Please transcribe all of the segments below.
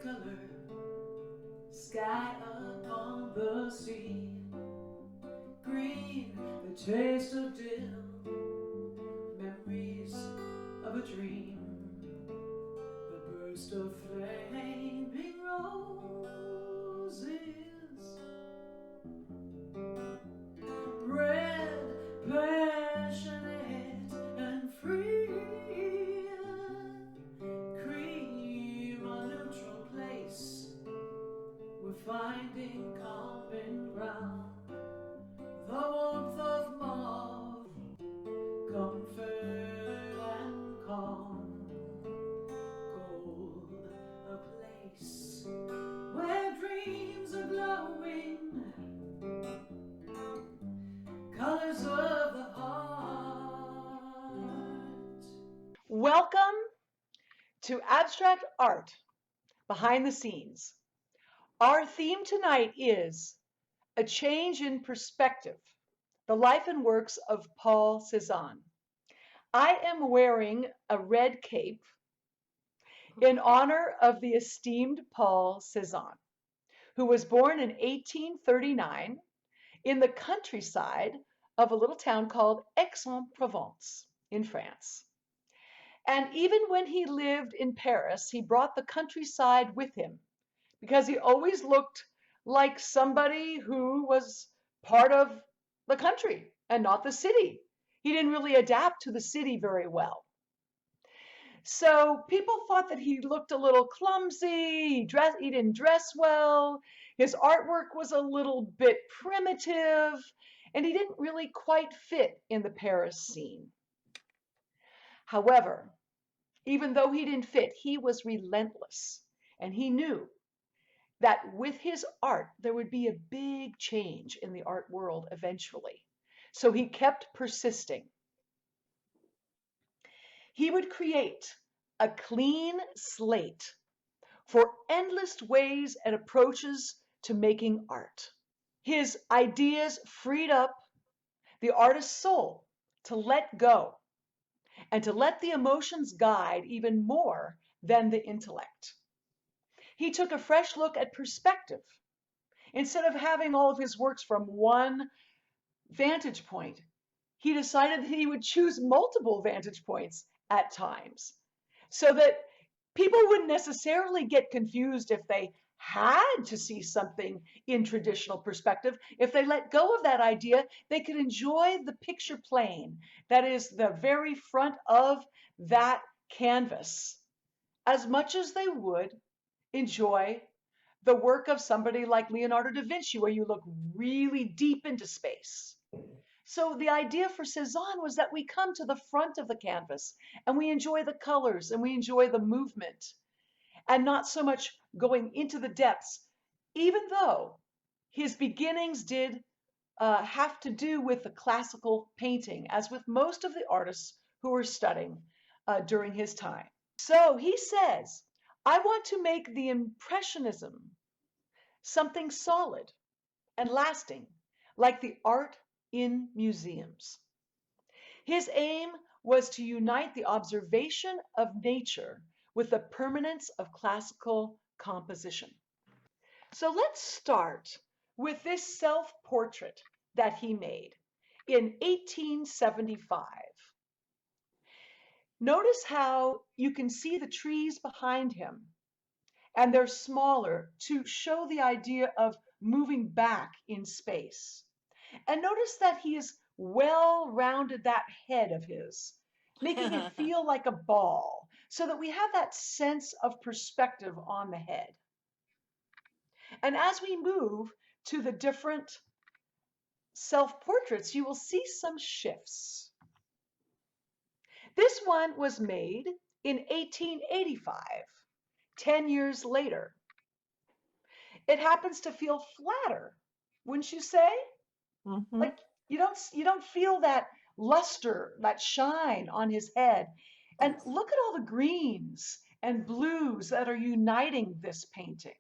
color, sky upon the sea, green, the taste of dill, memories of a dream, the burst of flaming roses, red, passionate and free, cream, a neutral place, we're finding common ground, the warmth of mauve, comfort and calm, gold, a place where dreams are glowing, colors of the heart. Welcome to Abstract Art Behind the Scenes. Our theme tonight is A Change in Perspective, the life and works of Paul Cezanne. I am wearing a red cape in honor of the esteemed Paul Cezanne, who was born in 1839 in the countryside of a little town called Aix-en-Provence in France. And even when he lived in Paris, he brought the countryside with him because he always looked like somebody who was part of the country and not the city. He didn't really adapt to the city very well. So people thought that he looked a little clumsy, he didn't dress well, his artwork was a little bit primitive, and he didn't really quite fit in the Paris scene. However, even though he didn't fit, he was relentless, and he knew that with his art, there would be a big change in the art world eventually. So he kept persisting. He would create a clean slate for endless ways and approaches to making art. His ideas freed up the artist's soul to let go and to let the emotions guide even more than the intellect. He took a fresh look at perspective. Instead of having all of his works from one vantage point, he decided that he would choose multiple vantage points at times so that people wouldn't necessarily get confused if they had to see something in traditional perspective. If they let go of that idea, they could enjoy the picture plane that is the very front of that canvas as much as they would enjoy the work of somebody like Leonardo da Vinci, where you look really deep into space. So the idea for Cezanne was that we come to the front of the canvas and we enjoy the colors and we enjoy the movement and not so much going into the depths, even though his beginnings did have to do with the classical painting, as with most of the artists who were studying during his time. So he says, I want to make the Impressionism something solid and lasting, like the art in museums. His aim was to unite the observation of nature with the permanence of classical composition. So let's start with this self-portrait that he made in 1875. Notice how you can see the trees behind him, and they're smaller to show the idea of moving back in space. And notice that he has well-rounded that head of his, making it feel like a ball, so that we have that sense of perspective on the head. And as we move to the different self-portraits, you will see some shifts. This one was made in 1885, 10 years later. It happens to feel flatter, wouldn't you say? Mm-hmm. Like you don't feel that luster, that shine on his head. And look at all the greens and blues that are uniting this painting.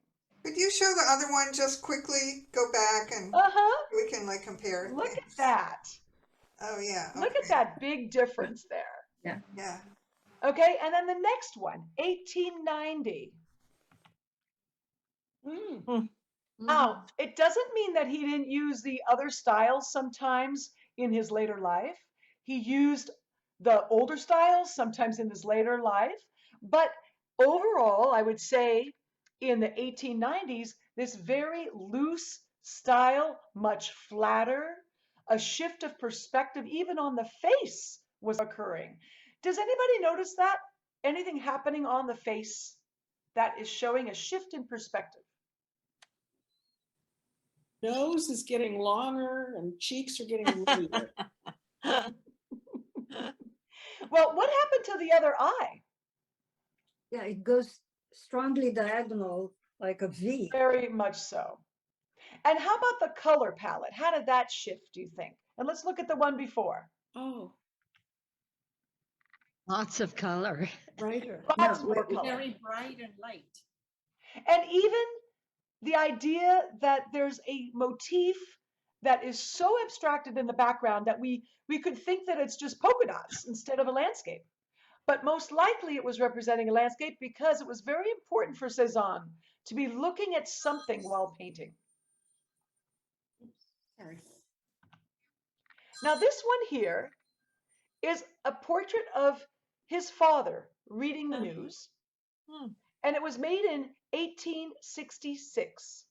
Could you show the other one just quickly? Go back and Uh-huh. we can like compare. Look things. at that. Oh yeah. Look at that big difference there. Yeah. Okay, and then the next one, 1890. Mm. Now, Mhm. it doesn't mean that he didn't use the other styles sometimes in his later life. He used the older styles sometimes in his later life. But overall, I would say in the 1890s, this very loose style, much flatter, a shift of perspective, even on the face, was occurring. Does anybody notice that? Anything happening on the face that is showing a shift in perspective? Nose is getting longer and cheeks are getting ruddier. Well, what happened to the other eye? Yeah, it goes strongly diagonal like a V. Very much so. And how about the color palette? How did that shift, do you think? And let's look at the one before. Oh, Lots of color. brighter. Lots No, more wait, color. Very bright and light. And even the idea that there's a motif that is so abstracted in the background that we could think that it's just polka dots instead of a landscape. But most likely it was representing a landscape because it was very important for Cezanne to be looking at something while painting. Sorry. Now this one here is a portrait of his father reading the news, and it was made in 1866.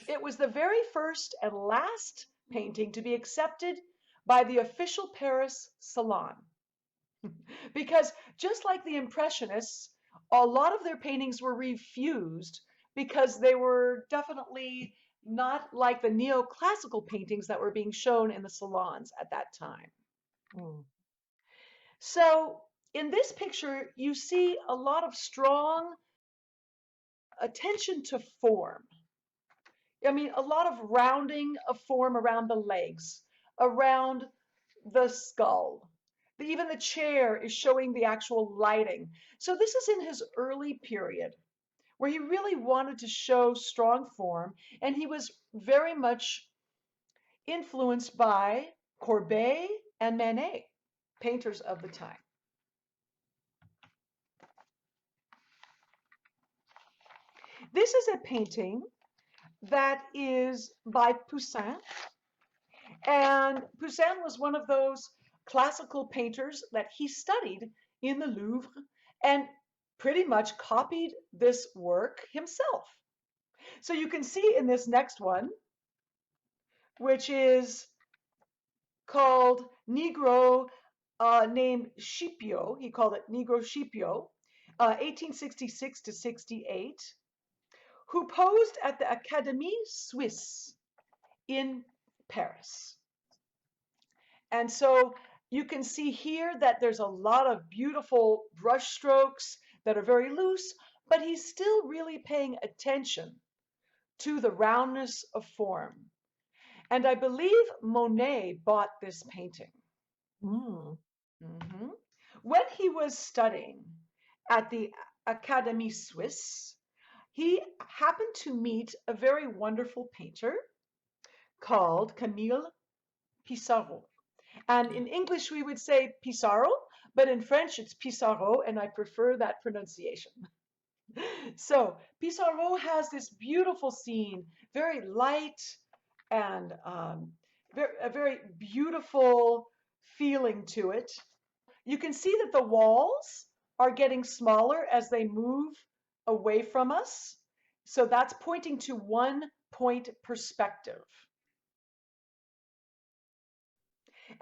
It was the very first and last painting to be accepted by the official Paris Salon. Because just like the Impressionists, a lot of their paintings were refused because they were definitely not like the neoclassical paintings that were being shown in the salons at that time. So in this picture, you see a lot of strong attention to form. I mean, a lot of rounding of form around the legs, around the skull. Even the chair is showing the actual lighting. So this is in his early period where he really wanted to show strong form, and he was very much influenced by Courbet and Manet, painters of the time. This is a painting that is by Poussin. And Poussin was one of those classical painters that he studied in the Louvre and pretty much copied this work himself. So you can see in this next one, which is called Negro named Scipio, he called it Negro Scipio, 1866 to 68, who posed at the Académie Suisse in Paris. And so you can see here that there's a lot of beautiful brush strokes that are very loose, but he's still really paying attention to the roundness of form. And I believe Monet bought this painting. When he was studying at the Académie Suisse, he happened to meet a very wonderful painter called Camille Pissarro. And in English, we would say Pissarro, but in French, it's Pissarro, and I prefer that pronunciation. So Pissarro has this beautiful scene, very light and a very beautiful feeling to it. You can see that the walls are getting smaller as they move away from us. So that's pointing to one point perspective.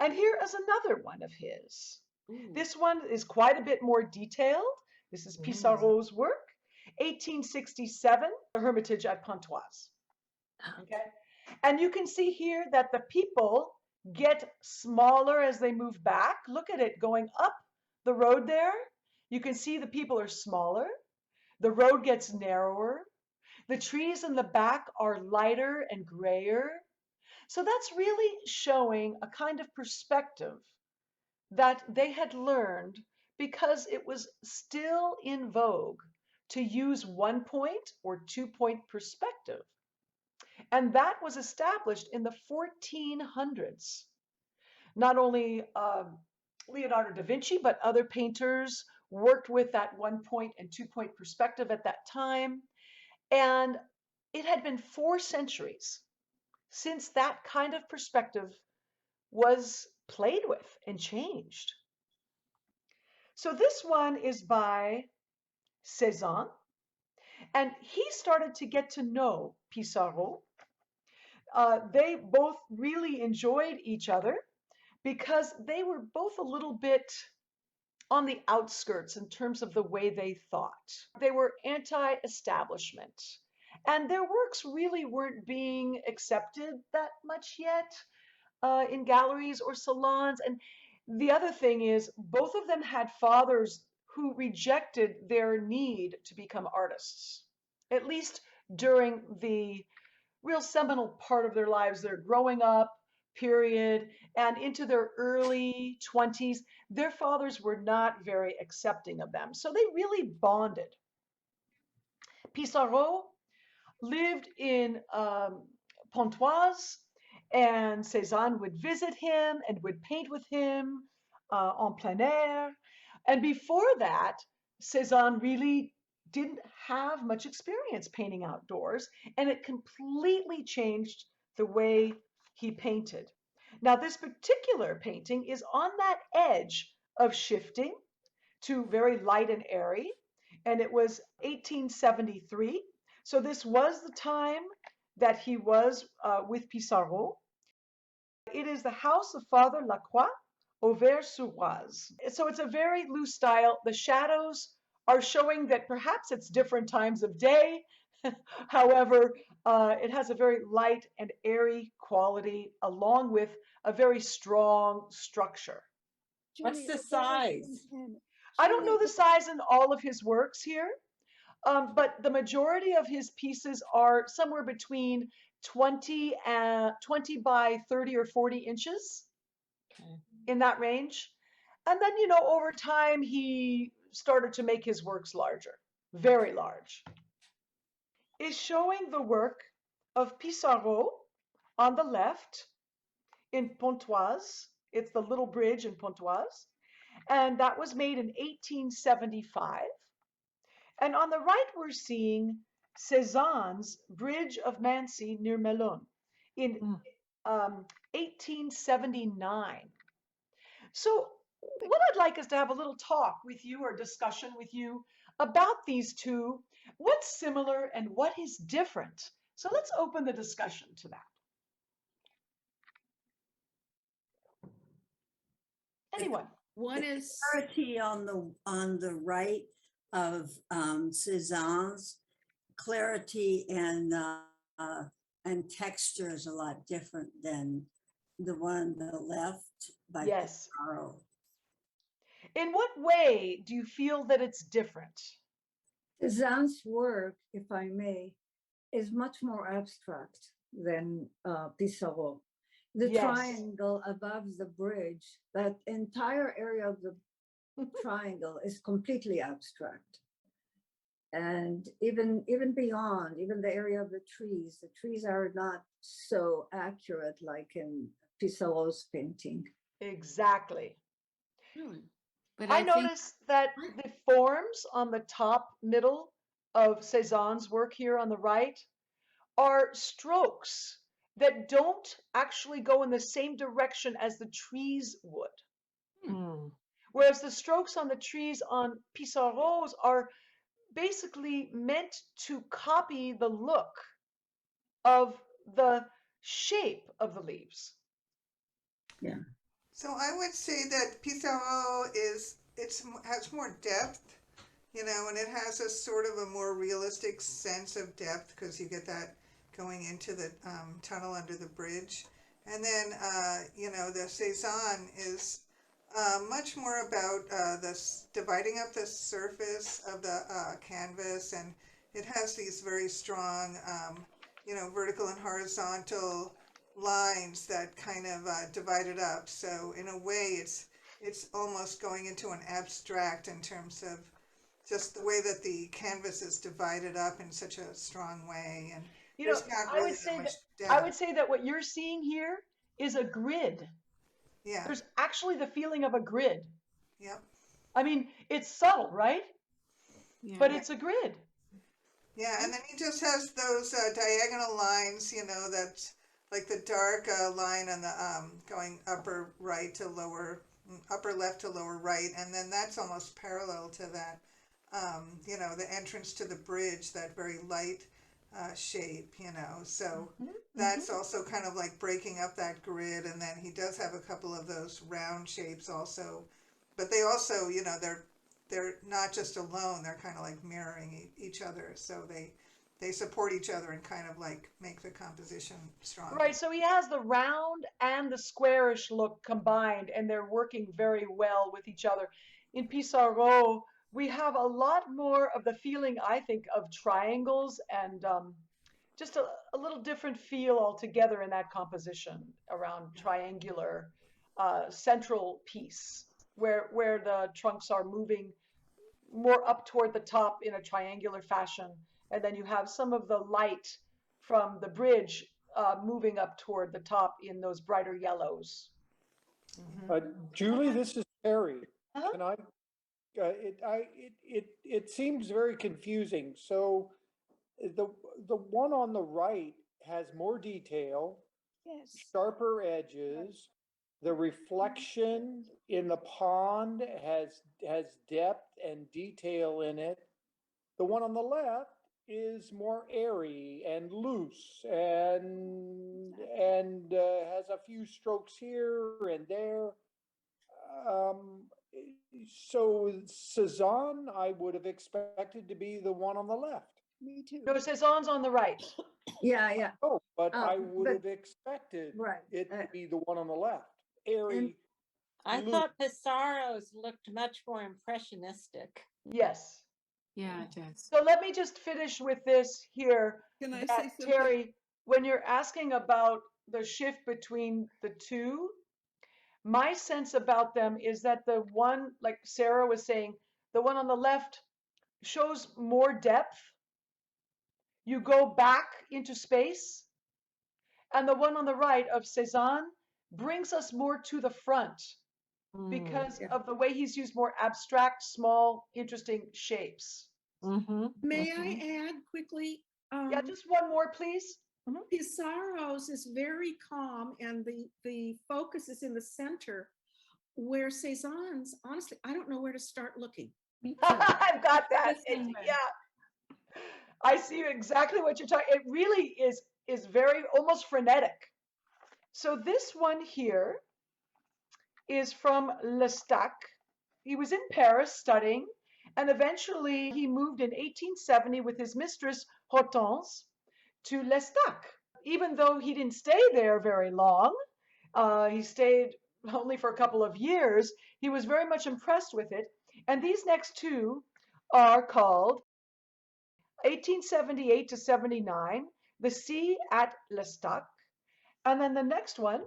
And here is another one of his. This one is quite a bit more detailed. This is Pissarro's work, 1867, the Hermitage at Pontoise. Okay, and you can see here that the people get smaller as they move back. Look at it going up the road there. You can see the people are smaller. The road gets narrower. The trees in the back are lighter and grayer. So that's really showing a kind of perspective that they had learned because it was still in vogue to use 1 point or 2 point perspective. And that was established in the 1400s. Not only Leonardo da Vinci, but other painters worked with that 1 point and 2 point perspective at that time. And it had been 4 centuries since that kind of perspective was played with and changed. So this one is by Cezanne, and he started to get to know Pissarro. They both really enjoyed each other because they were both a little bit on the outskirts in terms of the way they thought. They were anti-establishment, and their works really weren't being accepted that much yet in galleries or salons. And the other thing is, both of them had fathers who rejected their need to become artists, at least during the real seminal part of their lives, their growing up period and into their early 20s. Their fathers were not very accepting of them, so they really bonded. Pissarro lived in Pontoise, and Cezanne would visit him and would paint with him en plein air. And before that, Cezanne really didn't have much experience painting outdoors, and it completely changed the way he painted. Now, this particular painting is on that edge of shifting to very light and airy, and it was 1873. So this was the time that he was with Pissarro. It is the house of Father Lacroix, Auvers-sur-Oise. So it's a very loose style. The shadows are showing that perhaps it's different times of day. However, it has a very light and airy quality, along with a very strong structure. What's the size? I don't know the size in all of his works here, but the majority of his pieces are somewhere between 20 by 30 or 40 inches, Okay. in that range. And then, you know, over time, he started to make his works larger, very large. Is showing the work of Pissarro on the left in Pontoise. It's the little bridge in Pontoise. And that was made in 1875. And on the right, we're seeing Cezanne's Bridge of Mancy near Melun in 1879. So what I'd like is to have a little talk with you or discussion with you about these two. What's similar and what is different? So let's open the discussion to that. Anyone? One is Clarity on the right of Cezanne's clarity and texture is a lot different than the one on the left by Yes. Pissarro. In what way do you feel that it's different? Cezanne's work, if I may, is much more abstract than Pissarro. The Yes. triangle above the bridge, that entire area of the triangle is completely abstract. And even beyond, even the area of the trees are not so accurate like in Pissarro's painting. Exactly. really, but I I think noticed that the forms on the top middle of Cezanne's work here on the right are strokes that don't actually go in the same direction as the trees would. Whereas the strokes on the trees on Pissarro's are basically meant to copy the look of the shape of the leaves. So I would say that Pissarro has more depth, you know, and it has a sort of a more realistic sense of depth because you get that going into the tunnel under the bridge. And then, you know, the Cezanne is much more about this dividing up the surface of the canvas, and it has these very strong, you know, vertical and horizontal lines that kind of divide it up. So in a way, it's almost going into an abstract in terms of just the way that the canvas is divided up in such a strong way, and You know, there's not I really would say that much that I would depth. say that what you're seeing here is a grid. Yeah. There's actually the feeling of a grid. Yep. I mean, it's subtle, right? yeah. But it's a grid. Yeah, and then he just has those diagonal lines, that's like the dark line on the going upper right to lower, upper left to lower right, and then that's almost parallel to that, the entrance to the bridge, that very light shape, so that's also kind of like breaking up that grid, and then he does have a couple of those round shapes also, but they also, they're not just alone, they're kind of like mirroring each other, so they support each other and kind of like make the composition stronger. Right, so he has the round and the squarish look combined, and they're working very well with each other. In Pissarro, we have a lot more of the feeling, I think, of triangles and just a little different feel altogether in that composition around triangular central piece, where the trunks are moving more up toward the top in a triangular fashion, and then you have some of the light from the bridge moving up toward the top in those brighter yellows. Julie, this is Terry. Uh-huh. Can it seems very confusing. So the one on the right has more detail, Yes. sharper edges. The reflection in the pond has depth and detail in it. The one on the left is more airy and loose and has a few strokes here and there. So Cezanne, I would have expected to be the one on the left. Me too. No, Cezanne's on the right. Yeah. Oh, but I but- would have expected Right. it to be the one on the left. Airy. And- I Loop. thought Pissarro's looked much more impressionistic. Yes. Yeah, it does. So let me just finish with this here. Can I say that, something? Terry, when you're asking about the shift between the two, my sense about them is that the one, like Sarah was saying, the one on the left shows more depth. You go back into space. And the one on the right of Cezanne brings us more to the front because of the way he's used more abstract, small, interesting shapes. May I add quickly? Yeah, just one more, please. Pissarro's is very calm, and the focus is in the center, where Cezanne's, honestly, I don't know where to start looking. I've got that. Listen. Yeah. I see exactly what you're talking. It really is very almost frenetic. So this one here is from Lestac. He was in Paris studying, and eventually he moved in 1870 with his mistress Hortense to Lestac. Even though he didn't stay there very long, he stayed only for a couple of years, he was very much impressed with it. And these next two are called 1878 to 79, The Sea at Lestac. And then the next one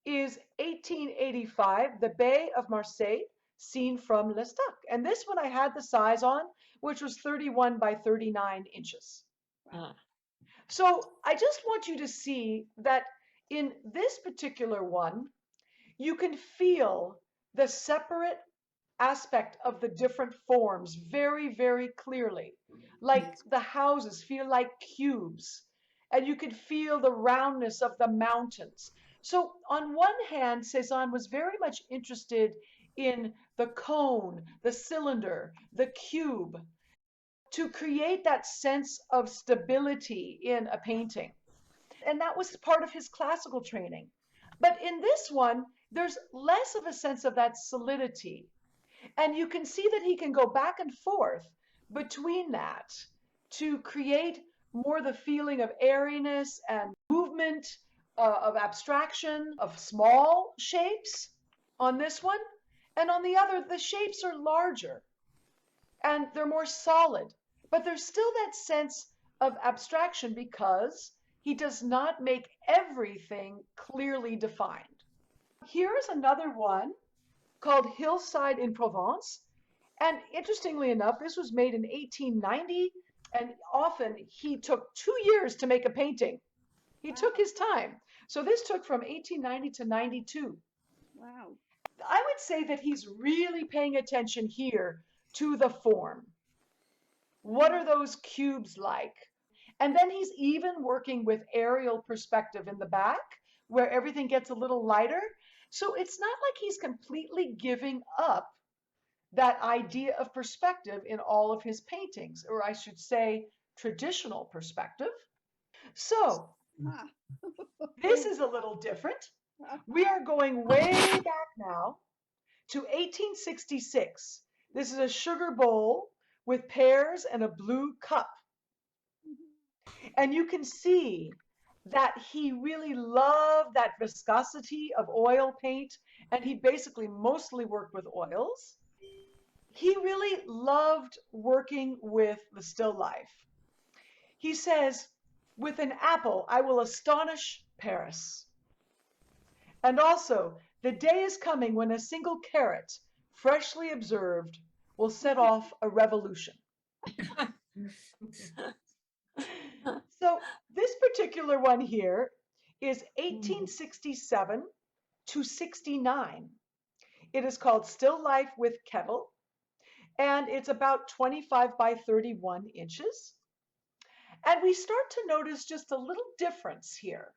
is 1885, The Bay of Marseille, seen from Lestac. And this one I had the size on, which was 31 by 39 inches. So I just want you to see that in this particular one, you can feel the separate aspect of the different forms very, very clearly. Like the houses feel like cubes, and you can feel the roundness of the mountains. So on one hand, Cezanne was very much interested in the cone, the cylinder, the cube, to create that sense of stability in a painting. And that was part of his classical training. But in this one, there's less of a sense of that solidity. And you can see that he can go back and forth between that to create more the feeling of airiness and movement, of abstraction, of small shapes on this one. And on the other, the shapes are larger and they're more solid. But there's still that sense of abstraction because he does not make everything clearly defined. Here's another one called Hillside in Provence. And interestingly enough, this was made in 1890, and often he took 2 years to make a painting. He took his time. So this took from 1890 to 92. Wow. I would say that he's really paying attention here to the form. What are those cubes like? And then he's even working with aerial perspective in the back where everything gets a little lighter. So it's not like he's completely giving up that idea of perspective in all of his paintings, or I should say traditional perspective. So Ah. this is a little different. We are going way back now to 1866. This is a sugar bowl with pears and a blue cup. And you can see that he really loved that viscosity of oil paint, and he basically mostly worked with oils. He really loved working with the still life. He says, with an apple, I will astonish Paris. And also, the day is coming when a single carrot, freshly observed, will set off a revolution. So this particular one here is 1867 to 69. It is called Still Life with Kettle, and it's about 25 by 31 inches. And we start to notice just a little difference here.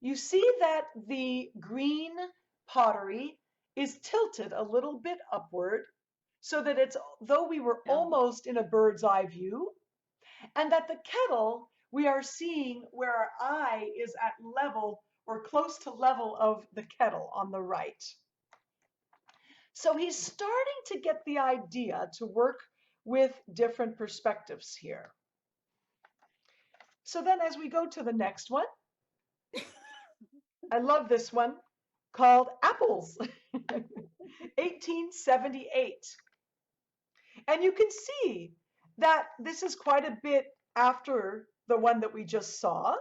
You see that the green pottery is tilted a little bit upward so that it's, though we were almost in a bird's eye view, and that the kettle, we are seeing where our eye is at level or close to level of the kettle on the right. So he's starting to get the idea to work with different perspectives here. So then as we go to the next one, I love this one called Apples, 1878. And you can see that this is quite a bit after the one that we just saw.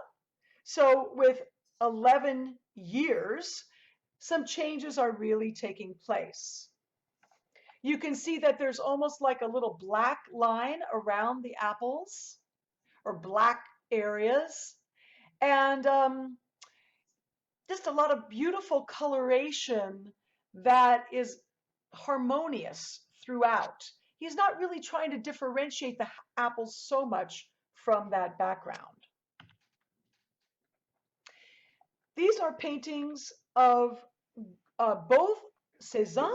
So with 11 years, some changes are really taking place. You can see that there's almost like a little black line around the apples or black areas. And just a lot of beautiful coloration that is harmonious throughout. He's not really trying to differentiate the apples so much from that background. These are paintings of both Cezanne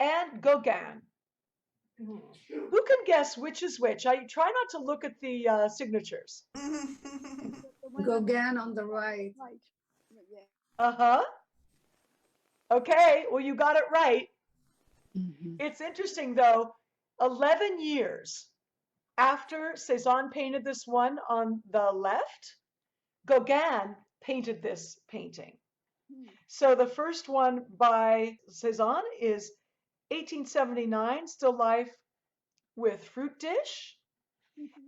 and Gauguin. Who can guess which is which? I try not to look at the signatures. Gauguin on the right. Right. Yeah. Uh-huh. Okay, well, you got it right. It's interesting, though, 11 years after Cezanne painted this one on the left, Gauguin painted this painting. So the first one by Cezanne is 1879, Still Life with Fruit Dish,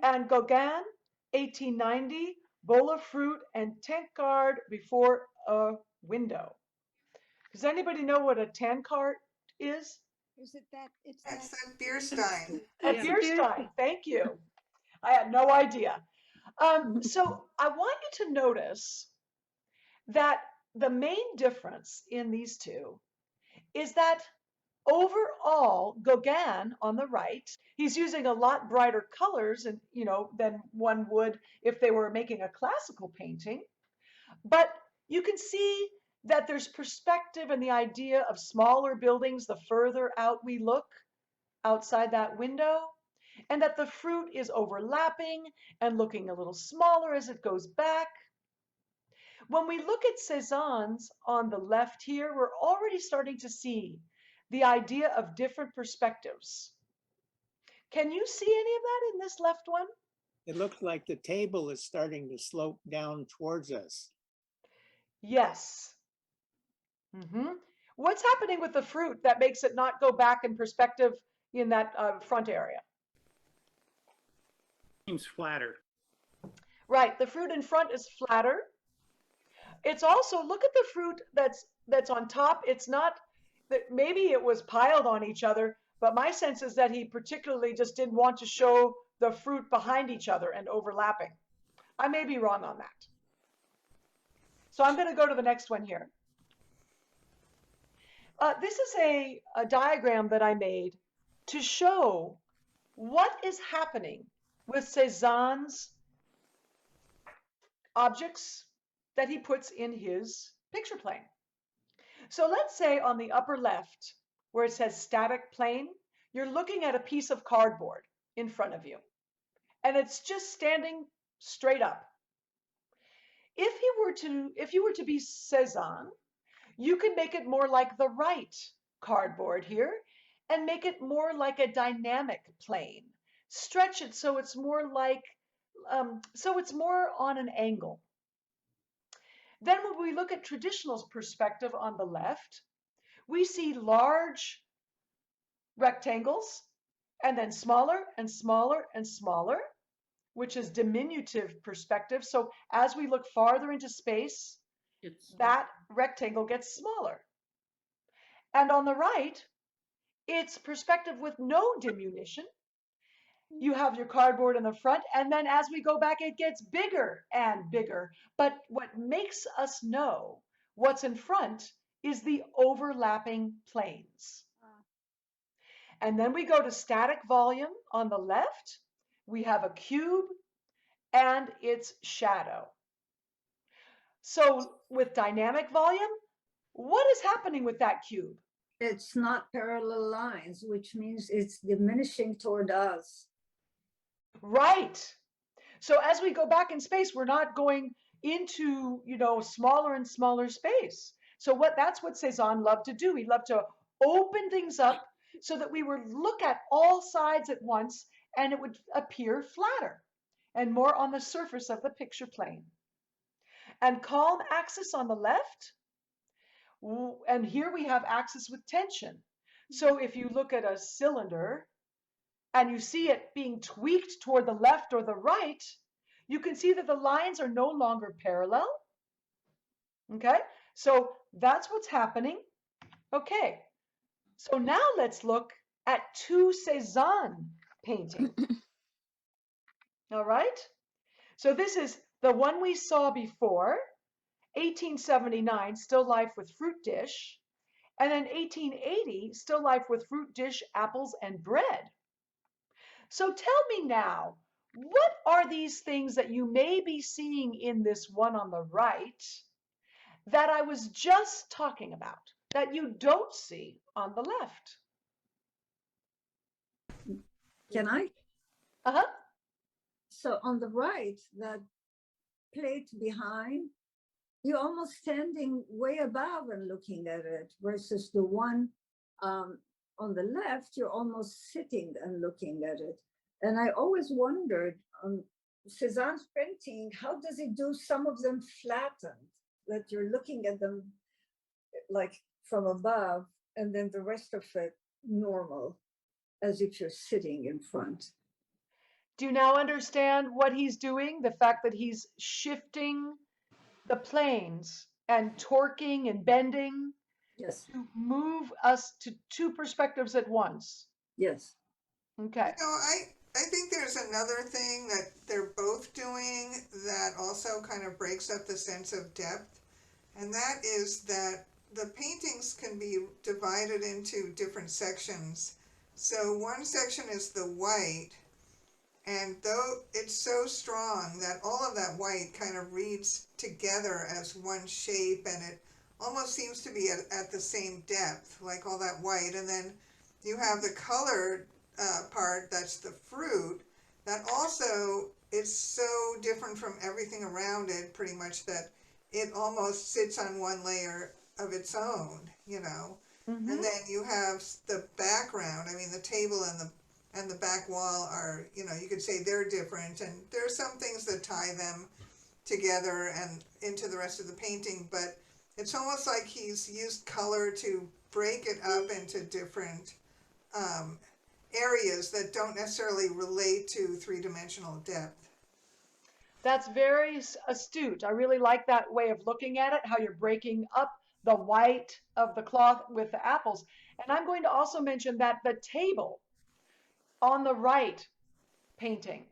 and Gauguin, 1890, Bowl of Fruit and tankard before a window. Does anybody know what a tankard is? Is it that? It's That's that. that beer stein. A beer stein, thank you. I had no idea. So I want you to notice that the main difference in these two is that overall, Gauguin on the right, he's using a lot brighter colors and than one would if they were making a classical painting. But you can see that there's perspective and the idea of smaller buildings the further out we look outside that window, and that the fruit is overlapping and looking a little smaller as it goes back. When we look at Cezanne's on the left here, we're already starting to see the idea of different perspectives. Can you see any of that in this left one? It looks like the table is starting to slope down towards us. Yes. What's happening with the fruit that makes it not go back in perspective in that front area? Seems flatter. Right, the fruit in front is flatter. It's also, look at the fruit that's on top. It's not that maybe it was piled on each other, but my sense is that he particularly just didn't want to show the fruit behind each other and overlapping. I may be wrong on that. So I'm going to go to the next one here. This is a diagram that I made to show what is happening with Cezanne's objects that he puts in his picture plane. So let's say on the upper left, where it says static plane, you're looking at a piece of cardboard in front of you, and it's just standing straight up. If you were to be Cezanne, you could make it more like the right cardboard here and make it more like a dynamic plane. Stretch it so it's more like, so it's more on an angle. Then when we look at traditional perspective on the left, we see large rectangles and then smaller and smaller and smaller, which is diminutive perspective. So as we look farther into space, that rectangle gets smaller. And on the right, it's perspective with no diminution. You have your cardboard in the front, and then as we go back, it gets bigger and bigger. But what makes us know what's in front is the overlapping planes. And then we go to static volume on the left. We have a cube and its shadow. So with dynamic volume, what is happening with that cube? It's not parallel lines, which means it's diminishing toward us. Right. So as we go back in space, we're not going into, smaller and smaller space. So that's what Cezanne loved to do. He loved to open things up so that we would look at all sides at once and it would appear flatter and more on the surface of the picture plane. And calm axis on the left, and here we have axis with tension. So if you look at a cylinder and you see it being tweaked toward the left or the right, you can see that the lines are no longer parallel. Okay, so that's what's happening. Okay, so now let's look at two Cezanne paintings. All right, so this is the one we saw before, 1879, still life with fruit dish, and then 1880, still life with fruit dish, apples, and bread. So tell me now, what are these things that you may be seeing in this one on the right that I was just talking about that you don't see on the left? Can I? Uh-huh. So on the right, that plate behind, you're almost standing way above and looking at it, versus the one on the left, you're almost sitting and looking at it. And I always wondered, Cezanne's painting, how does he do some of them flattened, that you're looking at them like from above, and then the rest of it normal, as if you're sitting in front? Do you now understand what he's doing? The fact that he's shifting the planes and torquing and bending, Yes. to move us to two perspectives at once. Yes. Okay. I think there's another thing that they're both doing that also kind of breaks up the sense of depth, and that is that the paintings can be divided into different sections. So one section is the white, and though it's so strong that all of that white kind of reads together as one shape, and it almost seems to be at the same depth, like all that white. And then you have the colored part, that's the fruit, that also is so different from everything around it, pretty much, that it almost sits on one layer of its own, And then you have the background. I mean, the table and the back wall are, you could say they're different, and there are some things that tie them together and into the rest of the painting, but it's almost like he's used color to break it up into different areas that don't necessarily relate to three-dimensional depth. That's very astute. I really like that way of looking at it, how you're breaking up the white of the cloth with the apples. And I'm going to also mention that the table on the right painting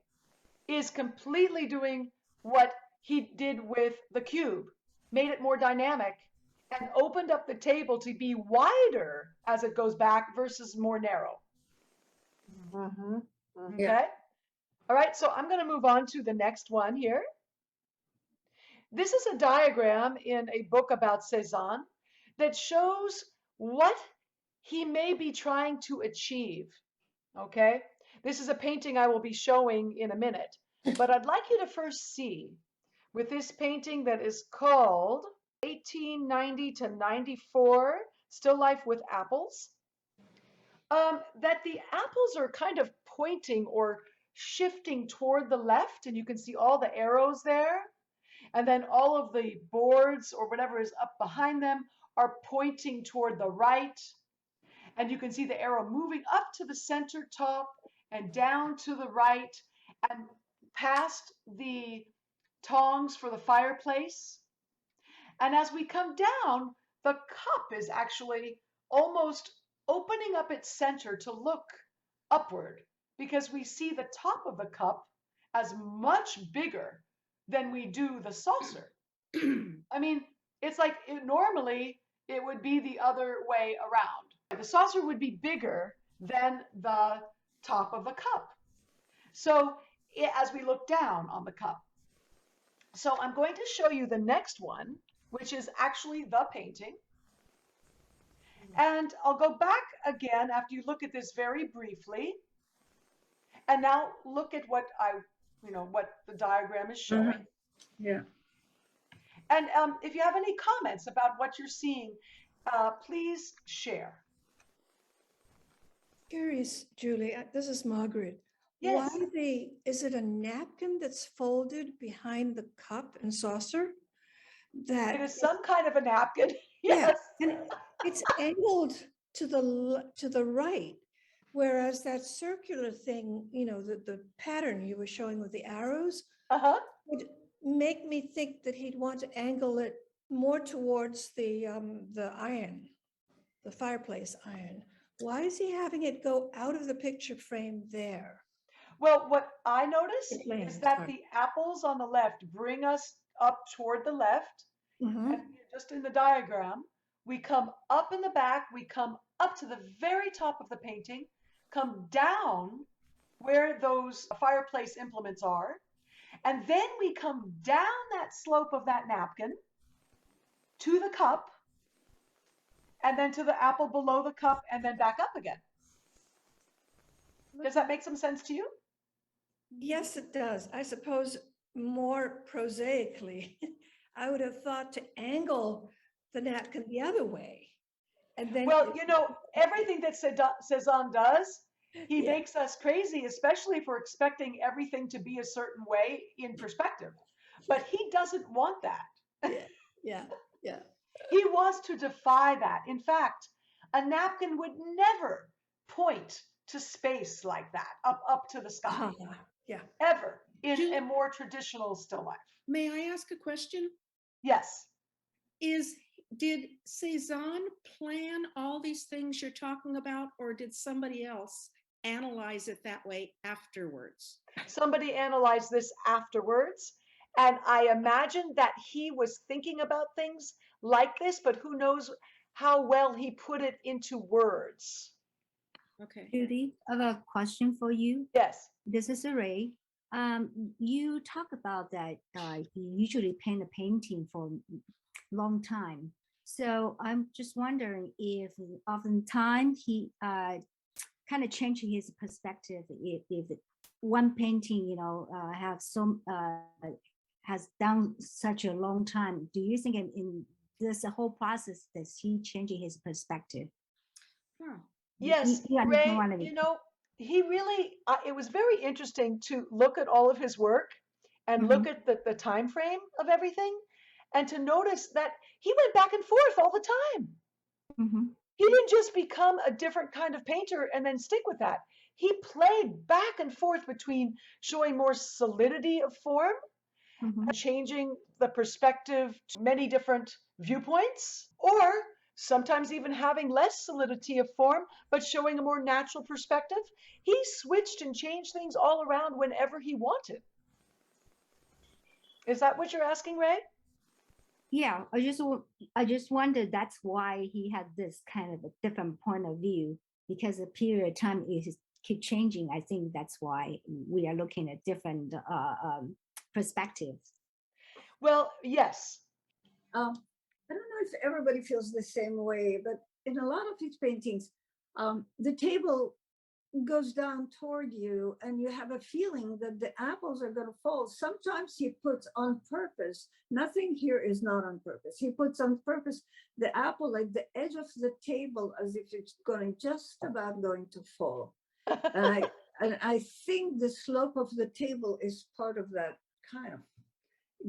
is completely doing what he did with the cube, made it more dynamic and opened up the table to be wider as it goes back versus more narrow. Okay. Yeah. All right, so I'm going to move on to the next one here. This is a diagram in a book about Cezanne that shows what he may be trying to achieve. Okay, this is a painting I will be showing in a minute, but I'd like you to first see with this painting that is called 1890 to 94, Still Life with Apples, that the apples are kind of pointing or shifting toward the left, and you can see all the arrows there. And then all of the boards or whatever is up behind them are pointing toward the right. And you can see the arrow moving up to the center top and down to the right and past the tongs for the fireplace. And as we come down, the cup is actually almost opening up its center to look upward because we see the top of the cup as much bigger than we do the saucer. I mean, it's like normally it would be the other way around. The saucer would be bigger than the top of the cup. So as we look down on the cup. So I'm going to show you the next one, which is actually the painting. And I'll go back again after you look at this very briefly. And now look at what what the diagram is showing. Yeah. And if you have any comments about what you're seeing, please share. Curious, Julie, this is Margaret. Yes. Is it a napkin that's folded behind the cup and saucer? It is some kind of a napkin. Yeah, Yes. and it's angled to the right, whereas that circular thing, the pattern you were showing with the arrows, Uh-huh. would make me think that he'd want to angle it more towards the iron, the fireplace iron. Why is he having it go out of the picture frame there? Well, what I notice Explain, is that sorry. the apples on the left bring us up toward the left. Mhm. And just in the diagram, we come up in the back, we come up to the very top of the painting, come down where those fireplace implements are, and then we come down that slope of that napkin to the cup, and then to the apple below the cup, and then back up again. Does that make some sense to you? Yes, it does. I suppose more prosaically, I would have thought to angle the napkin the other way. And then Well, everything that Cezanne does, he Yeah. makes us crazy, especially if we're expecting everything to be a certain way in perspective. But he doesn't want that. Yeah. He wants to defy that. In fact, a napkin would never point to space like that, up to the sky, Yeah. ever, in Julie- a more traditional still life. May I ask a question? Yes. Did Cezanne plan all these things you're talking about, or did somebody else analyze it that way afterwards? Somebody analyzed this afterwards, and I imagine that he was thinking about things like this, but who knows how well he put it into words. Okay. Judy, I have a question for you. Yes. This is Ray. You talk about that he usually paint a painting for a long time. So I'm just wondering if oftentimes he kind of changing his perspective if one painting, has done such a long time. Do you think in this whole process that he changing his perspective? Huh. Yes, You understand what I Ray, mean? he really, it was very interesting to look at all of his work and look at the time frame of everything and to notice that he went back and forth all the time. He didn't just become a different kind of painter and then stick with that. He played back and forth between showing more solidity of form, and changing the perspective to many different viewpoints, or sometimes even having less solidity of form, but showing a more natural perspective. He switched and changed things all around whenever he wanted. Is that what you're asking, Ray? Yeah, I just wondered that's why he had this kind of a different point of view, because the period of time is keep changing. I think that's why we are looking at different perspectives. Well, yes. I don't know if everybody feels the same way, but in a lot of his paintings, the table goes down toward you and you have a feeling that the apples are going to fall. Sometimes he puts on purpose, nothing here is not on purpose. He puts on purpose the apple like the edge of the table as if it's just about going to fall. And I think the slope of the table is part of that, kind of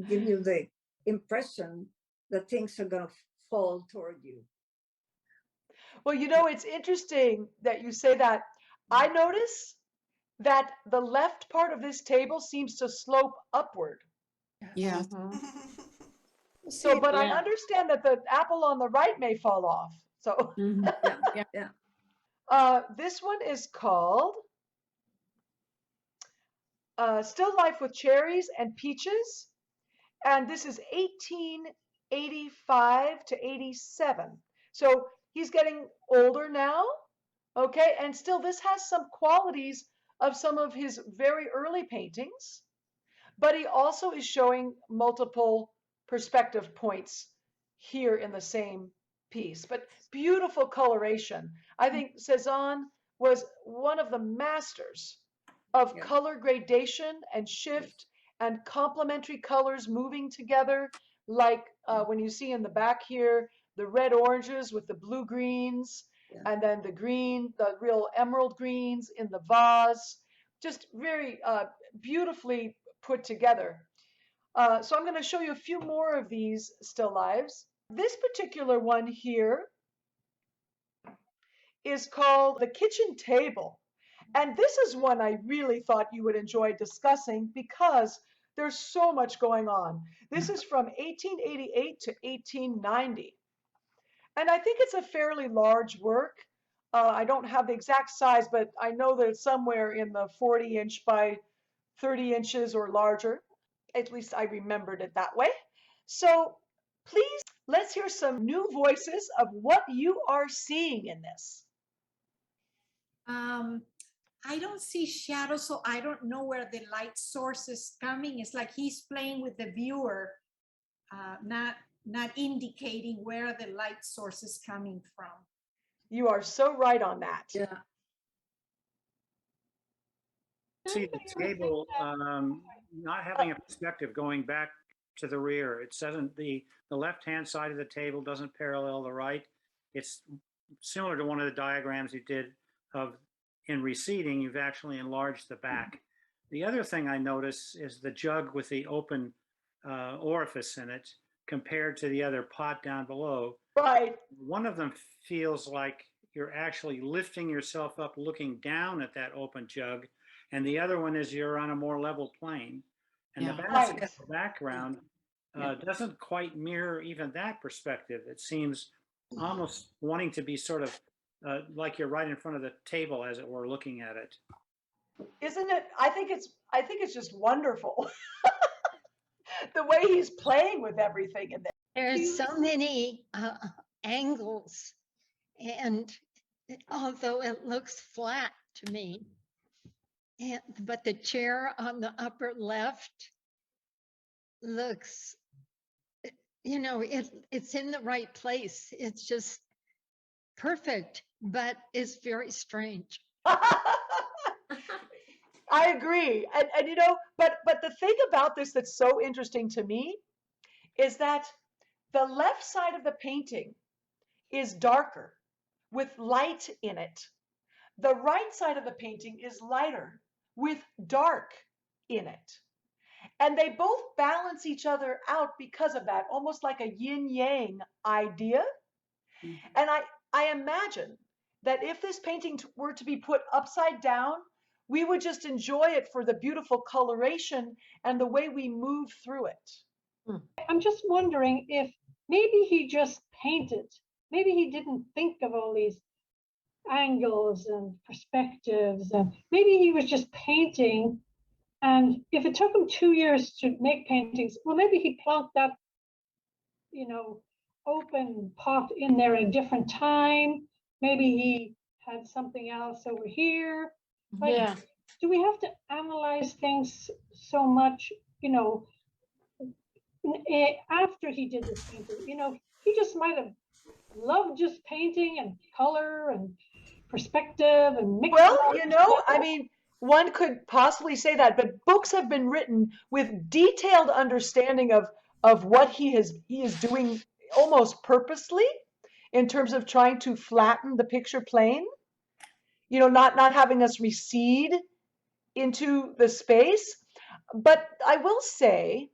give you the impression that things are going to fall toward you. Well, you know, it's interesting that you say that. I notice that the left part of this table seems to slope upward. Yeah. So, but I understand that the apple on the right may fall off. So, Yeah. this one is called Still Life with Cherries and Peaches. And this is 1885 to 87. So he's getting older now. Okay, and still this has some qualities of some of his very early paintings, but he also is showing multiple perspective points here in the same piece. But beautiful coloration. I think Cezanne was one of the masters of color gradation and shift and complementary colors moving together, like when you see in the back here, the red oranges with the blue greens, and then the green, the real emerald greens in the vase, just very beautifully put together. So I'm going to show you a few more of these still lives. This particular one here is called The Kitchen Table. And this is one I really thought you would enjoy discussing because there's so much going on. This is from 1888 to 1890. And I think it's a fairly large work. I don't have the exact size, but I know that it's somewhere in the 40-inch by 30 inches or larger. At least I remembered it that way. So please, let's hear some new voices of what you are seeing in this. I don't see shadows, so I don't know where the light source is coming. It's like he's playing with the viewer, not indicating where the light source is coming from. You are so right on that. Yeah. See the table not having a perspective going back to the rear. It doesn't, the left-hand side of the table doesn't parallel the right. It's similar to one of the diagrams you did of in receding, you've actually enlarged the back. The other thing I notice is the jug with the open orifice in it compared to the other pot down below. Right. One of them feels like you're actually lifting yourself up looking down at that open jug, and the other one is you're on a more level plane. And the background doesn't quite mirror even that perspective. It seems almost wanting to be sort of like you're right in front of the table, as it were, looking at it. Isn't it? I think it's just wonderful. The way he's playing with everything in there. There's so many angles, and although it looks flat to me, but the chair on the upper left looks, you know, it's in the right place. It's just perfect, but it's very strange. I agree. And you know, but the thing about this that's so interesting to me is that the left side of the painting is darker with light in it. The right side of the painting is lighter with dark in it. And they both balance each other out because of that, almost like a yin-yang idea. And I imagine that if this painting were to be put upside down, we would just enjoy it for the beautiful coloration and the way we move through it. I'm just wondering if maybe he just painted. Maybe he didn't think of all these angles and perspectives, and maybe he was just painting. And if it took him 2 years to make paintings, well, maybe he plonked that, you know, open pot in there at a different time. Maybe he had something else over here. But Yeah. do we have to analyze things so much, after he did this painting? He just might have loved just painting and color and perspective and mixing. Well, I mean, one could possibly say that, but books have been written with detailed understanding of what he is doing almost purposely in terms of trying to flatten the picture plane, not having us recede into the space. But I will say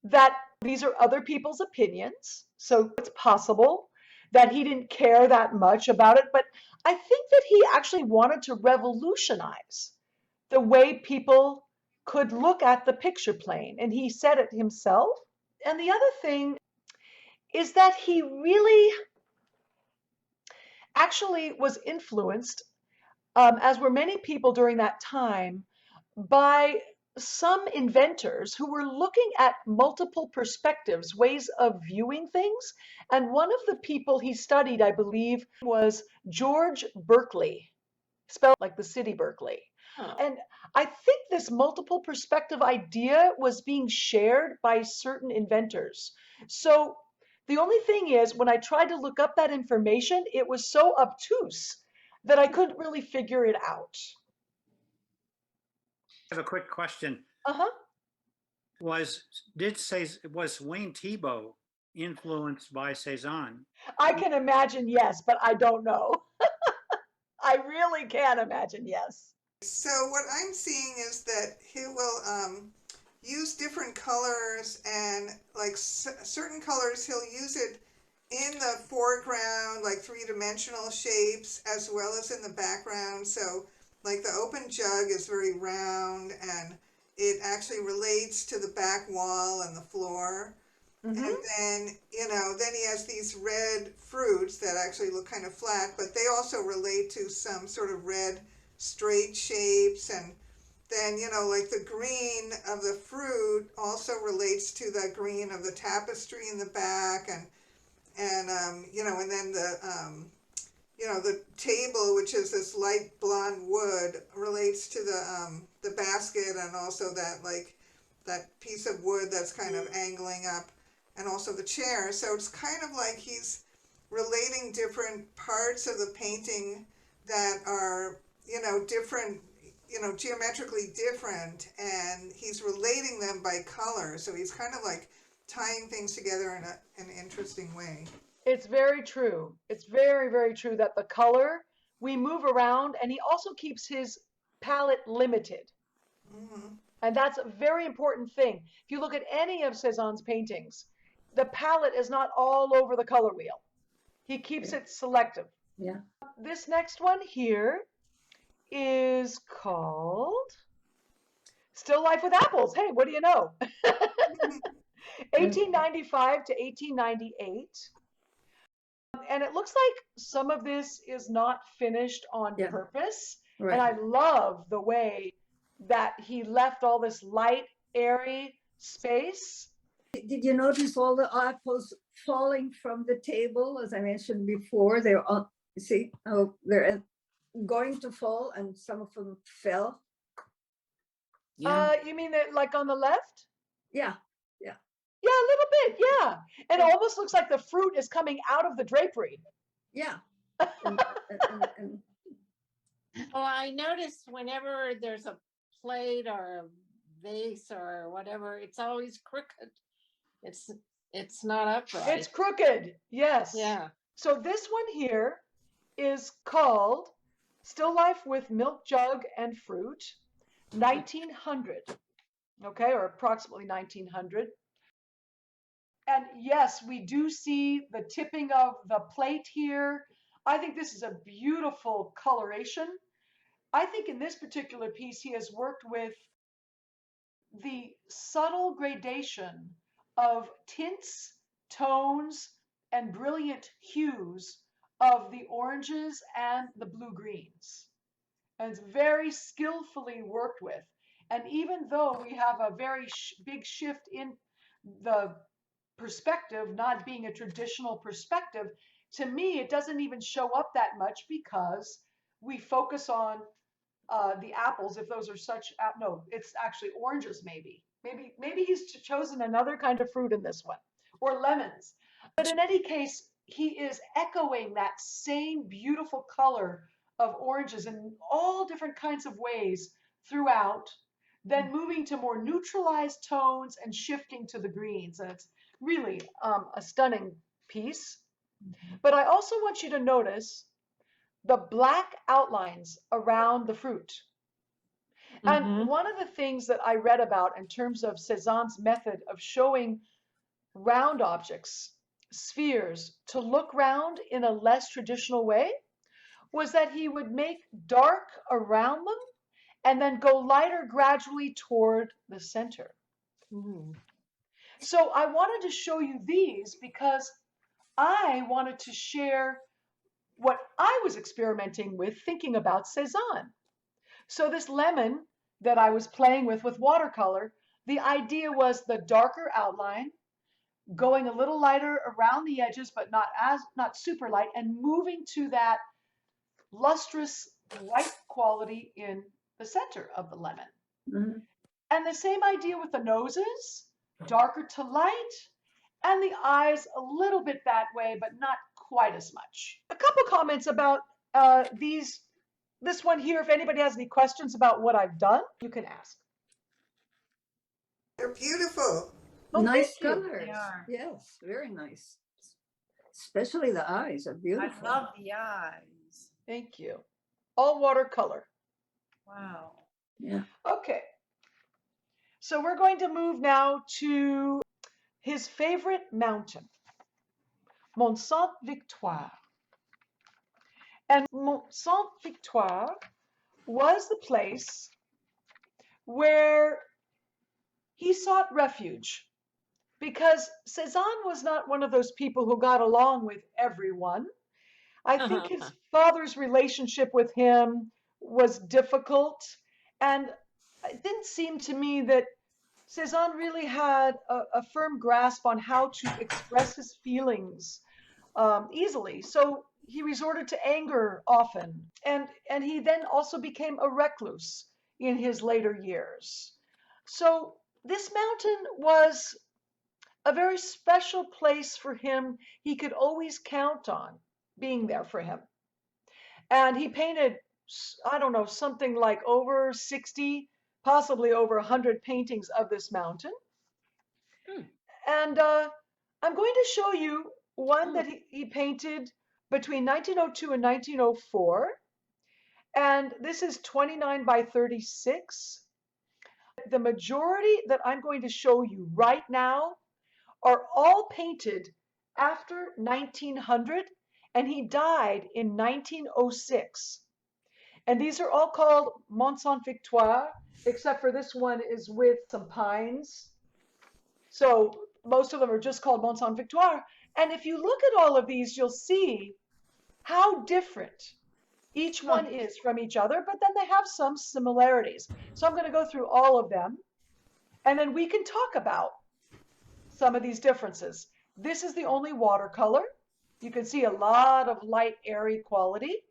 that these are other people's opinions, so it's possible that he didn't care that much about it, but I think that he actually wanted to revolutionize the way people could look at the picture plane, and he said it himself. And the other thing is that he really actually was influenced, as were many people during that time, by some inventors who were looking at multiple perspectives, ways of viewing things. And one of the people he studied, I believe, was George Berkeley, spelled like the city Berkeley. And I think this multiple perspective idea was being shared by certain inventors. So the only thing is, when I tried to look up that information, it was so obtuse that I couldn't really figure it out. I have a quick question. Uh-huh. Was Wayne Thiebaud influenced by Cezanne? I can imagine yes, but I don't know. I really can imagine yes. So what I'm seeing is that he will use different colors, and like certain colors he'll use it in the foreground, like three-dimensional shapes, as well as in the background. So like the open jug is very round, and it actually relates to the back wall and the floor. Mm-hmm. And then he has these red fruits that actually look kind of flat, but they also relate to some sort of red straight shapes. And then, like the green of the fruit also relates to the green of the tapestry in the back. And then the table, which is this light blonde wood, relates to the basket, and also that piece of wood that's kind of angling up, and also the chair. So it's kind of like he's relating different parts of the painting that are, different, geometrically different, and he's relating them by color. So he's kind of like tying things together in an interesting way. It's very true. It's very, very true that the color, we move around, and he also keeps his palette limited. Mm-hmm. And that's a very important thing. If you look at any of Cezanne's paintings, the palette is not all over the color wheel. He keeps it selective. Yeah. This next one here is called Still Life with Apples. Hey, what do you know? 1895 to 1898. And it looks like some of this is not finished on purpose. Right. And I love the way that he left all this light, airy space. Did you notice all the apples falling from the table? As I mentioned before, they're they're going to fall, and some of them fell. You mean that like on the left? Yeah. Yeah, a little bit, yeah. And it almost looks like the fruit is coming out of the drapery. Yeah. Well, I noticed whenever there's a plate or a vase or whatever, it's always crooked. It's not upright. It's crooked, yes. Yeah. So this one here is called Still Life with Milk Jug and Fruit, 1900, okay, or approximately 1900. And yes, we do see the tipping of the plate here. I think this is a beautiful coloration. I think in this particular piece, he has worked with the subtle gradation of tints, tones, and brilliant hues of the oranges and the blue-greens. And it's very skillfully worked with. And even though we have a very big shift in the perspective not being a traditional perspective, to me it doesn't even show up that much because we focus on the apples, if those are such, no, it's actually oranges maybe. Maybe he's chosen another kind of fruit in this one, or lemons. But in any case, he is echoing that same beautiful color of oranges in all different kinds of ways throughout, then moving to more neutralized tones and shifting to the greens. And it's really a stunning piece. But I also want you to notice the black outlines around the fruit. And one of the things that I read about in terms of Cezanne's method of showing round objects, spheres, to look round in a less traditional way was that he would make dark around them and then go lighter gradually toward the center. So I wanted to show you these because I wanted to share what I was experimenting with thinking about Cezanne. So this lemon that I was playing with watercolor, the idea was the darker outline, going a little lighter around the edges, but not super light, and moving to that lustrous white quality in the center of the lemon. And the same idea with the noses, darker to light, and the eyes a little bit that way, but not quite as much. A couple comments about this one here. If anybody has any questions about what I've done, you can ask. They're beautiful. Oh, Nice thank you. colors. They are. Yes, very nice. Especially the eyes are beautiful. I love the eyes. Thank you. All watercolor. Wow. Yeah. Okay. So we're going to move now to his favorite mountain, Mont Sainte-Victoire. And Mont Sainte-Victoire was the place where he sought refuge, because Cezanne was not one of those people who got along with everyone. I think his father's relationship with him was difficult, and it didn't seem to me that Cezanne really had a firm grasp on how to express his feelings easily. So he resorted to anger often, and he then also became a recluse in his later years. So this mountain was a very special place for him. He could always count on being there for him. And he painted, I don't know, something like over 60, possibly over 100 paintings of this mountain. And I'm going to show you one that he painted between 1902 and 1904. And this is 29 by 36. The majority that I'm going to show you right now are all painted after 1900, and he died in 1906. And these are all called Mont Sainte-Victoire, except for this one is with some pines. So most of them are just called Mont Sainte-Victoire. And if you look at all of these, you'll see how different each one is from each other, but then they have some similarities. So I'm going to go through all of them, and then we can talk about some of these differences. This is the only watercolor. You can see a lot of light, airy quality.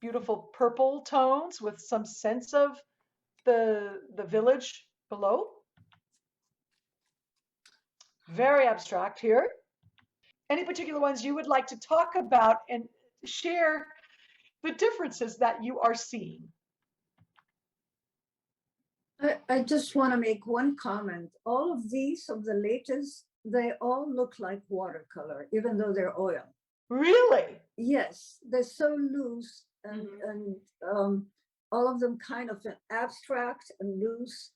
Beautiful purple tones with some sense of the village below. Very abstract here. Any particular ones you would like to talk about and share the differences that you are seeing? I just want to make one comment. All of these of the latest, they all look like watercolor, even though they're oil. Really? Yes, they're so loose, and all of them kind of abstract and loose,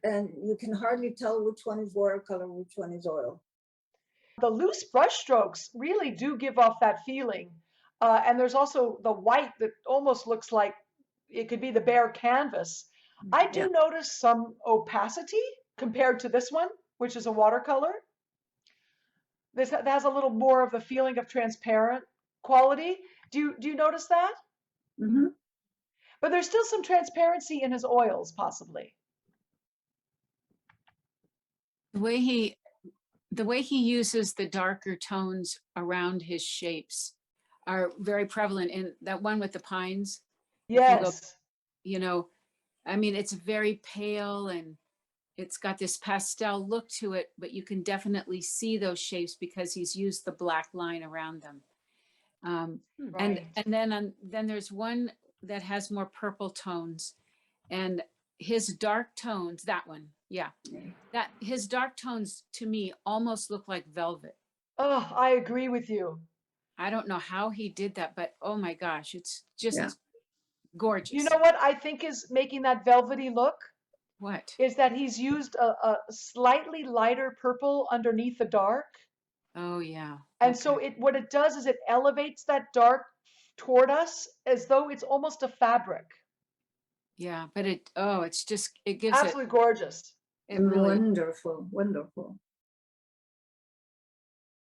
and you can hardly tell which one is watercolor, which one is oil. The loose brush strokes really do give off that feeling. And there's also the white that almost looks like it could be the bare canvas. I do notice some opacity compared to this one, which is a watercolor. This has a little more of the feeling of transparent quality. Do you notice that? But there's still some transparency in his oils, possibly. The way he uses the darker tones around his shapes are very prevalent. And that one with the pines, if you go, Yes. you know, I mean, it's very pale and it's got this pastel look to it, but you can definitely see those shapes because he's used the black line around them. And Right. then there's one that has more purple tones, and his dark tones, that one, yeah, that his dark tones to me almost look like velvet. Oh, I agree with you. I don't know how he did that, but oh my gosh, it's just Yeah. gorgeous. You know what I think is making that velvety look? What? Is that he's used a slightly lighter purple underneath the dark. Oh yeah. And so Okay. what it does is it elevates that dark toward us as though it's almost a fabric. Yeah, but it's just, it gives it, Absolutely gorgeous. it really, Wonderful, wonderful.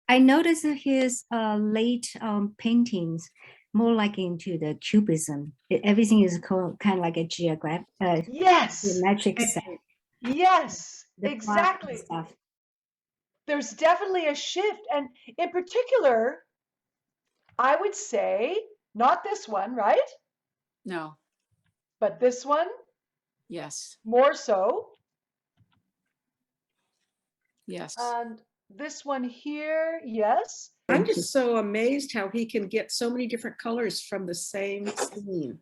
I noticed his late paintings more like into the cubism. Everything is kind of like a Yes. geometric set. Yes, The plot and exactly. stuff. There's definitely a shift. And in particular, I would say, not this one, right? no, But this one, yes, more so. yes. And this one here, yes. I'm just so amazed how he can get so many different colors from the same scene.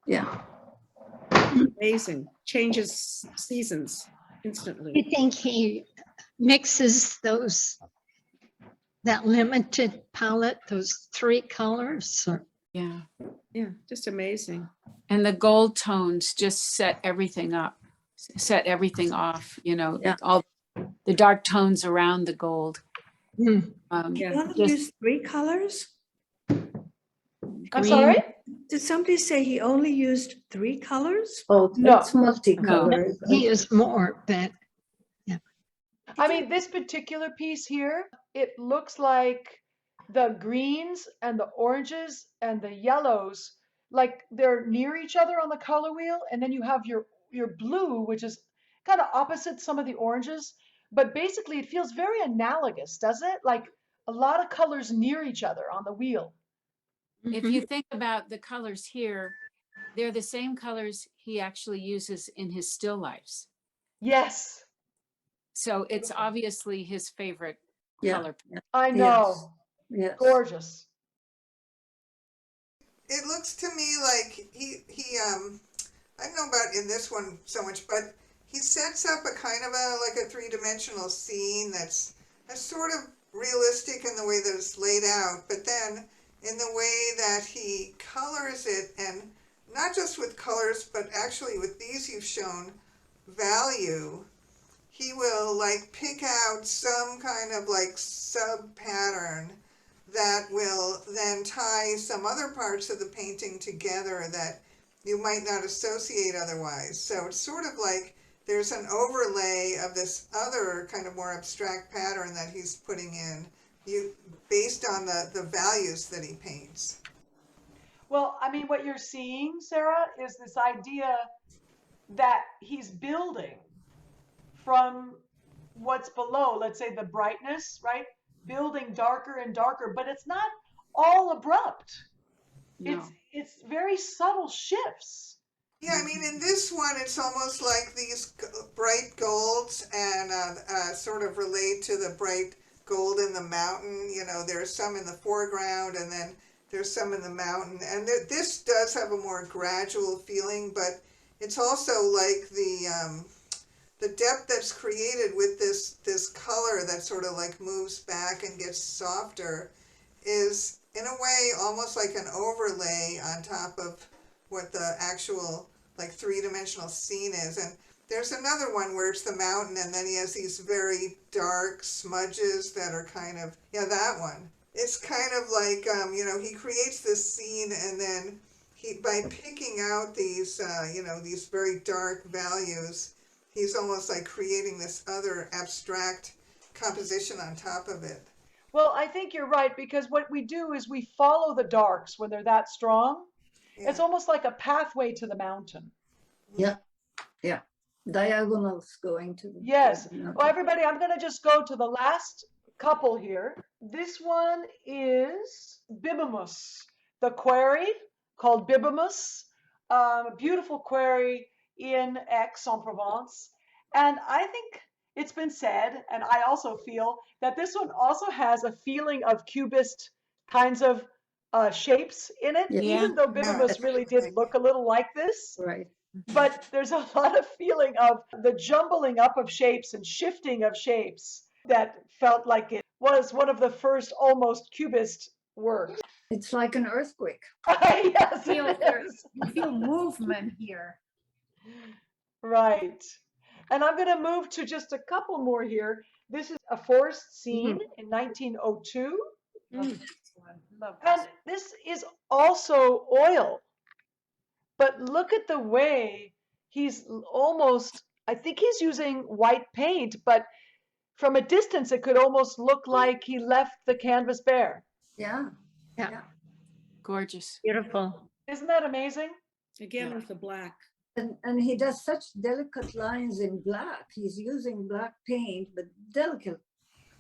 Yeah. Amazing. Changes seasons You instantly. think he mixes that limited palette, those 3 colors? Or? Yeah. Yeah, just amazing. And the gold tones just set everything up, set everything off, you know, Yeah. all the dark tones around the gold. You Yeah. only Just used 3 colors? I'm green. sorry? Did somebody say he only used 3 colors? Oh, No. it's multicolored. He is more, but I mean, this particular piece here, it looks like the greens and the oranges and the yellows, like they're near each other on the color wheel. And then you have your blue, which is kind of opposite some of the oranges. But basically, it feels very analogous, does it? Like a lot of colors near each other on the wheel. If you think about the colors here, they're the same colors he actually uses in his still lifes. Yes, So it's obviously his favorite Yeah. color. I know. Yes. Gorgeous. It looks to me like he I don't know about in this one so much, but he sets up a kind of a three-dimensional scene that's sort of realistic in the way that it's laid out, but then in the way that he colors it, and not just with colors, but actually with these you've shown value, he will like pick out some kind of like sub pattern that will then tie some other parts of the painting together that you might not associate otherwise. So it's sort of like there's an overlay of this other kind of more abstract pattern that he's putting in, based on the values that he paints. Well, I mean, what you're seeing, Sarah, is this idea that he's building from what's below, let's say the brightness, right? Building darker and darker, but it's not all abrupt. No. It's very subtle shifts. Yeah, I mean, in this one, it's almost like these bright golds and sort of relate to the bright gold in the mountain. You know, there's some in the foreground and then there's some in the mountain. And this does have a more gradual feeling, but it's also like the depth that's created with this color that sort of like moves back and gets softer is in a way almost like an overlay on top of what the actual like three-dimensional scene is. And there's another one where it's the mountain and then he has these very dark smudges that are kind of, yeah, that one. It's kind of like, you know, he creates this scene and then by picking out these, you know, these very dark values, he's almost like creating this other abstract composition on top of it. Well, I think you're right, because what we do is we follow the darks when they're that strong. Yeah. It's almost like a pathway to the mountain. Yeah. Yeah. Diagonals going to the. Yes. to the mountain. Well, everybody, I'm going to just go to the last couple here. This one is Bibimus, the quarry called Bibimus, a beautiful quarry in Aix-en-Provence. And I think it's been said, and I also feel, that this one also has a feeling of cubist kinds of shapes in it, Yeah. even though Bibimus really did look a little like this. Right. But there's a lot of feeling of the jumbling up of shapes and shifting of shapes that felt like it was one of the first almost cubist works. It's like an earthquake. Yes, Feel, it is. you feel movement here. Right. And I'm going to move to just a couple more here. This is a forest scene in 1902. Love this one. Love And this is also oil. But look at the way he's almost, I think he's using white paint, but from a distance, it could almost look like he left the canvas bare. Yeah. Yeah. Gorgeous. Beautiful. Isn't that amazing? Again with the black. And he does such delicate lines in black. He's using black paint, but delicate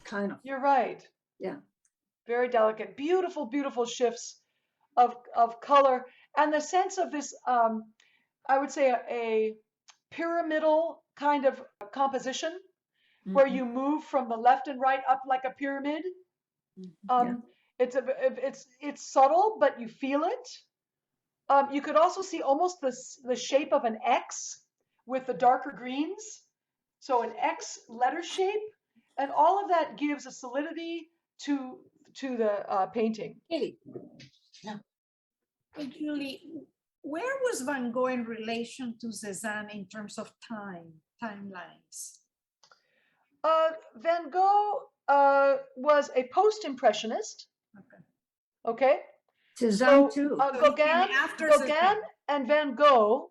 kind of. You're right. Yeah. Very delicate. Beautiful, beautiful shifts of color. And the sense of this, I would say, a pyramidal kind of composition where you move from the left and right up like a pyramid. It's subtle, but you feel it. You could also see almost the shape of an X with the darker greens. So an X letter shape, and all of that gives a solidity to the painting. Hey, Julie, where was Van Gogh in relation to Cezanne in terms of timelines? Van Gogh was a post-impressionist. Okay. Cezanne too. Gauguin and Van Gogh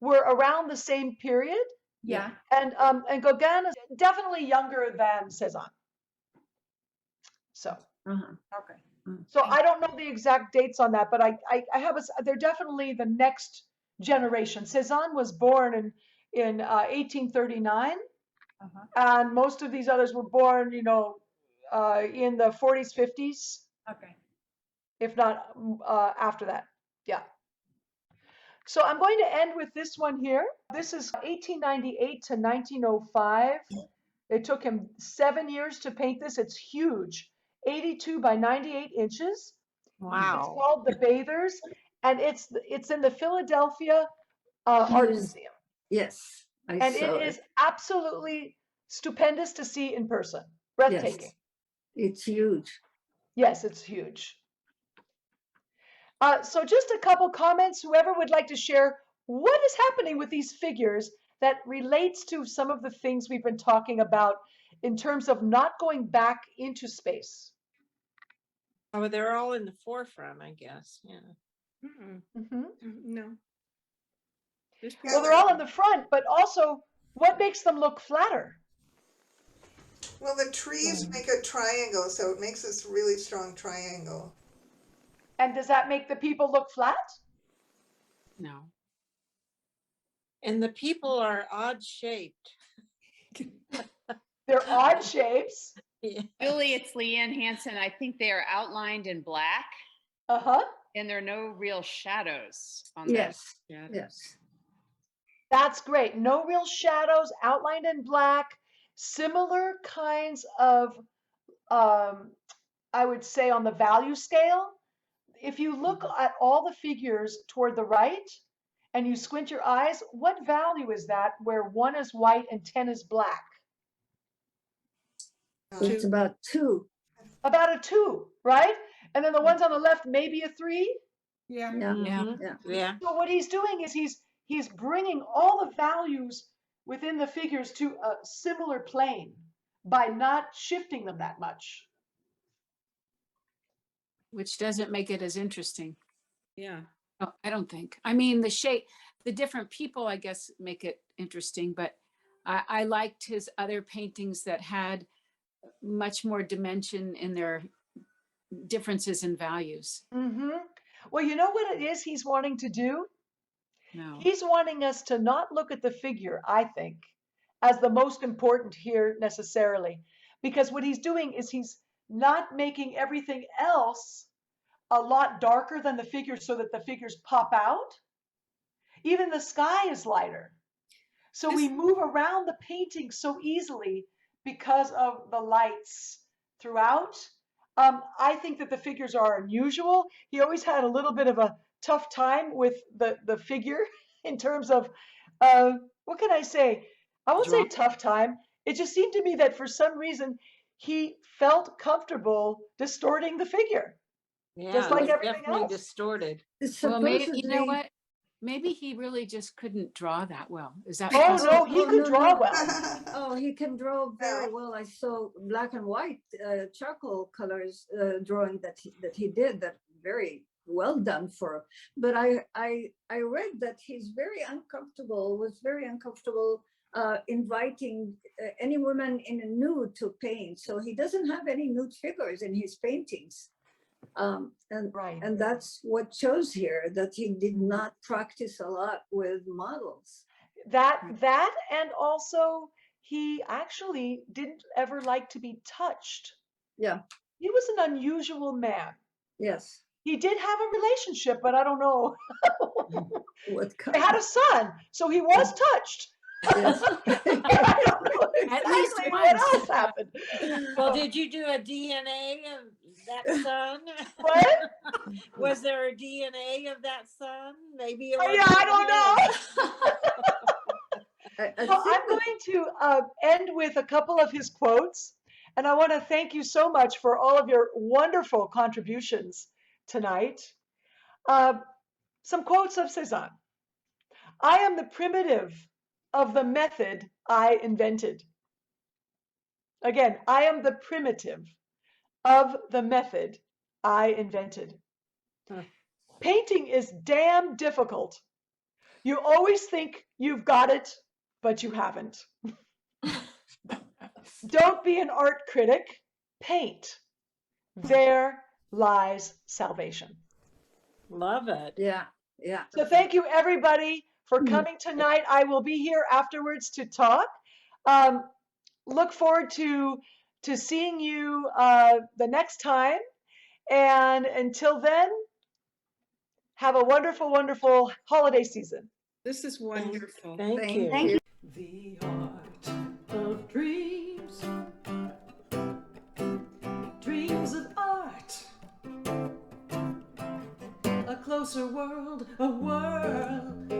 were around the same period. Yeah. And Gauguin is definitely younger than Cezanne. So. Okay. So I don't know the exact dates on that, but I have they're definitely the next generation. Cezanne was born in 1839, and most of these others were born, in the 40s, 50s. Okay. If not after that. Yeah. So I'm going to end with this one here. This is 1898 to 1905. It took him 7 years to paint this. It's huge, 82 by 98 inches. Wow. It's called The Bathers, and it's in the Philadelphia Art Museum. Yes, and it is absolutely stupendous to see in person. Breathtaking. Yes. It's huge. Yes, it's huge. So just a couple comments, whoever would like to share what is happening with these figures that relates to some of the things we've been talking about in terms of not going back into space. Oh, they're all in the forefront, I guess. Yeah. No. Well, they're all in the front, but also what makes them look flatter? Well, the trees make a triangle, so it makes this really strong triangle. And does that make the people look flat? No. And the people are odd shaped. They're odd shapes. Yeah. Julie, it's Leanne Hansen. I think they are outlined in black. And there are no real shadows on Yes. them. Yes. That's great. No real shadows, outlined in black. Similar kinds of, I would say, on the value scale. If you look at all the figures toward the right and you squint your eyes, what value is that where 1 is white and 10 is black? It's about 2. About a 2, right? And then the ones on the left, maybe a 3? Yeah. Yeah. So what he's doing is he's bringing all the values within the figures to a similar plane by not shifting them that much. Which doesn't make it as interesting. Yeah. Oh, I don't think. I mean, the shape, the different people, I guess, make it interesting, but I liked his other paintings that had much more dimension in their differences in values. Well, you know what it is he's wanting to do? No. He's wanting us to not look at the figure, I think, as the most important here necessarily, because what he's doing is he's not making everything else a lot darker than the figures so that the figures pop out. Even the sky is lighter. So we move around the painting so easily because of the lights throughout. I think that the figures are unusual. He always had a little bit of a tough time with the figure in terms of, what can I say? I won't say tough time. It just seemed to me that for some reason he felt comfortable distorting the figure. Yeah, Just it like was everything definitely else. distorted. Well, maybe, you know Supposedly, what? Maybe he really just couldn't draw that well. Is that Oh possible? no, he could no, draw no. well. Oh, he can draw very No. well. I saw black and white charcoal colors drawing that he did, that very well done for. But I read that he's very uncomfortable, was very uncomfortable inviting any woman in a nude to paint. So he doesn't have any nude figures in his paintings. Right. And that's what shows here, that he did not practice a lot with models. That and also he actually didn't ever like to be touched. Yeah. He was an unusual man. Yes. He did have a relationship, but I don't know. What They had a son, so he was touched. Yes. I don't know exactly what else happened. Well, did you do a DNA of that son? What? Was there a DNA of that son? Maybe it was. Yeah, I don't know. Well, I'm going to end with a couple of his quotes, and I want to thank you so much for all of your wonderful contributions tonight. Some quotes of Cezanne. I am the primitive of the method I invented. Again, I am the primitive of the method I invented. Painting is damn difficult. You always think you've got it, but you haven't. Don't be an art critic, paint. There lies salvation. Love it. Yeah, yeah. So thank you everybody for coming tonight. I will be here afterwards to talk. Look forward to seeing you the next time. And until then, have a wonderful, wonderful holiday season. This is wonderful. Thank you. The art of dreams. Dreams of art. A closer world, a world